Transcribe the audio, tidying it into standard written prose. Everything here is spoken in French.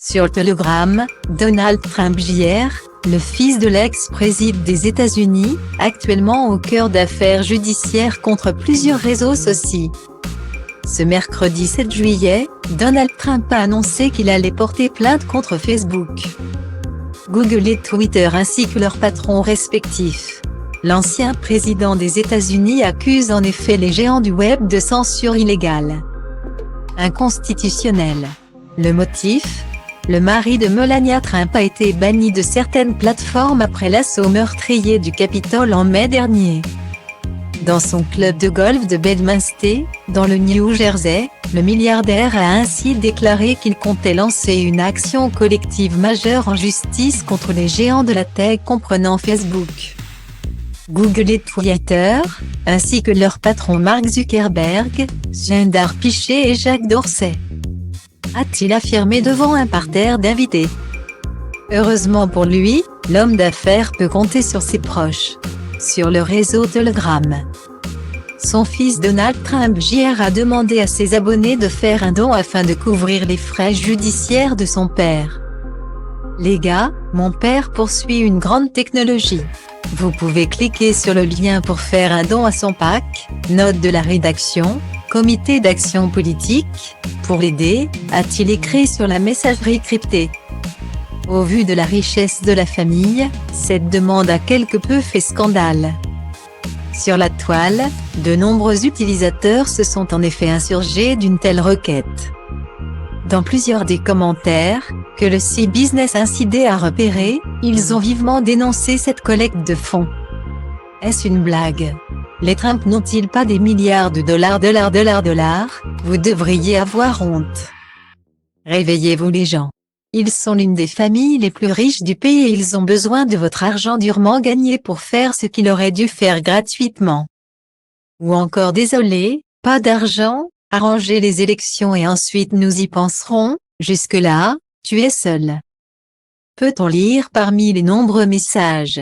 Sur Telegram, Donald Trump Jr., le fils de l'ex-président des États-Unis, actuellement au cœur d'affaires judiciaires contre plusieurs réseaux sociaux. Ce mercredi 7 juillet, Donald Trump a annoncé qu'il allait porter plainte contre Facebook, Google et Twitter ainsi que leurs patrons respectifs. L'ancien président des États-Unis accuse en effet les géants du web de censure illégale, inconstitutionnelle. Le motif ? Le mari de Melania Trump a été banni de certaines plateformes après l'assaut meurtrier du Capitole en mai dernier. Dans son club de golf de Bedminster, dans le New Jersey, le milliardaire a ainsi déclaré qu'il comptait lancer une action collective majeure en justice contre les géants de la tech comprenant Facebook, Google et Twitter, ainsi que leurs patrons Mark Zuckerberg, Sundar Pichai et Jack Dorsey, a-t-il affirmé devant un parterre d'invités. Heureusement pour lui, l'homme d'affaires peut compter sur ses proches. Sur le réseau Telegram, son fils Donald Trump Jr. a demandé à ses abonnés de faire un don afin de couvrir les frais judiciaires de son père. Les gars, mon père poursuit une grande technologie. Vous pouvez cliquer sur le lien pour faire un don à son PAC, note de la rédaction, comité d'action politique, pour l'aider, a-t-il écrit sur la messagerie cryptée. Au vu de la richesse de la famille, cette demande a quelque peu fait scandale. Sur la toile, de nombreux utilisateurs se sont en effet insurgés d'une telle requête. Dans plusieurs des commentaires, que le site Business Insider a repérés, ils ont vivement dénoncé cette collecte de fonds. Est-ce une blague? Les Trump n'ont-ils pas des milliards de dollars? Vous devriez avoir honte. Réveillez-vous les gens. Ils sont l'une des familles les plus riches du pays et ils ont besoin de votre argent durement gagné pour faire ce qu'il aurait dû faire gratuitement. Ou encore désolé, pas d'argent, arrangez les élections et ensuite nous y penserons, jusque-là, tu es seul. Peut-on lire parmi les nombreux messages?